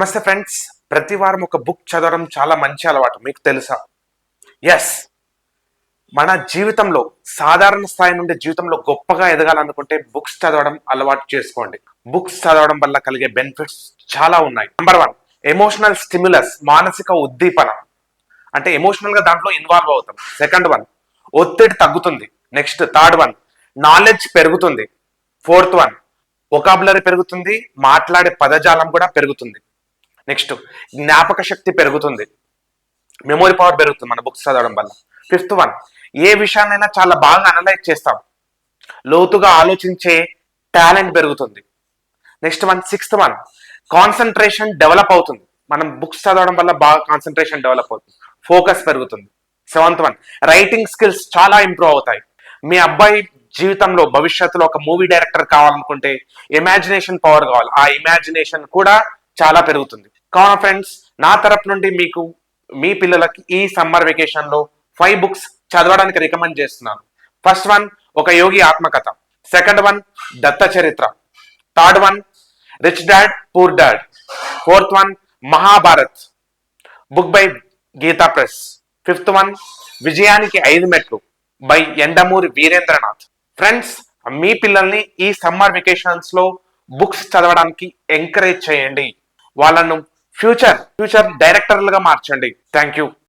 నమస్తే ఫ్రెండ్స్. ప్రతి వారం ఒక బుక్ చదవడం చాలా మంచి అలవాటు, మీకు తెలుసా? ఎస్, మన జీవితంలో సాధారణ స్థాయి నుండి జీవితంలో గొప్పగా ఎదగాలనుకుంటే బుక్స్ చదవడం అలవాటు చేసుకోండి. బుక్స్ చదవడం వల్ల కలిగే బెనిఫిట్స్ చాలా ఉన్నాయి. నెంబర్ 1, ఎమోషనల్ స్టిమ్యులస్, మానసిక ఉద్దీపన. అంటే ఎమోషనల్ గా దాంట్లో ఇన్వాల్వ్ అవుతాం. సెకండ్ వన్, ఒత్తిడి తగ్గుతుంది. నెక్స్ట్ థర్డ్ వన్, నాలెడ్జ్ పెరుగుతుంది. ఫోర్త్ వన్, వొకాబులరీ పెరుగుతుంది, మాట్లాడే పదజాలం కూడా పెరుగుతుంది. నెక్స్ట్, జ్ఞాపక శక్తి పెరుగుతుంది, మెమొరీ పవర్ పెరుగుతుంది మన బుక్స్ చదవడం వల్ల. ఫిఫ్త్ వన్, ఏ విషయాన్నైనా చాలా బాగా అనలైజ్ చేస్తాం, లోతుగా ఆలోచించే టాలెంట్ పెరుగుతుంది. Next one, sixth one, concentration develop అవుతుంది. మనం బుక్స్ చదవడం వల్ల బాగా కాన్సన్ట్రేషన్ డెవలప్ అవుతుంది, ఫోకస్ పెరుగుతుంది. సెవెంత్ వన్, రైటింగ్ స్కిల్స్ చాలా ఇంప్రూవ్ అవుతాయి. మీ అబ్బాయి జీవితంలో భవిష్యత్తులో ఒక మూవీ డైరెక్టర్ కావాలనుకుంటే ఇమాజినేషన్ పవర్ కావాలి, ఆ ఇమాజినేషన్ కూడా చాలా పెరుగుతుంది. కావున ఫ్రెండ్స్, నా తరపు నుండి మీకు మీ పిల్లలకి ఈ సమ్మర్ వెకేషన్ లో 5 బుక్స్ చదవడానికి రికమెండ్ చేస్తున్నాను. ఫస్ట్ వన్, ఒక యోగి ఆత్మకథ. Second one, Datta Charitra. Third one, rich dad poor dad. Fourth one, Mahabharat, book by Gita Press. Fifth one, విజయానికి 5 మెట్లు బై ఎండమూరి వీరేంద్రనాథ్. ఫ్రెండ్స్, మీ పిల్లల్ని ఈ సమ్మర్ వెకేషన్స్ లో బుక్స్ చదవడానికి ఎంకరేజ్ చేయండి. వాళ్ళను ఫ్యూచర్ డైరెక్టర్లుగా మార్చండి. Thank you.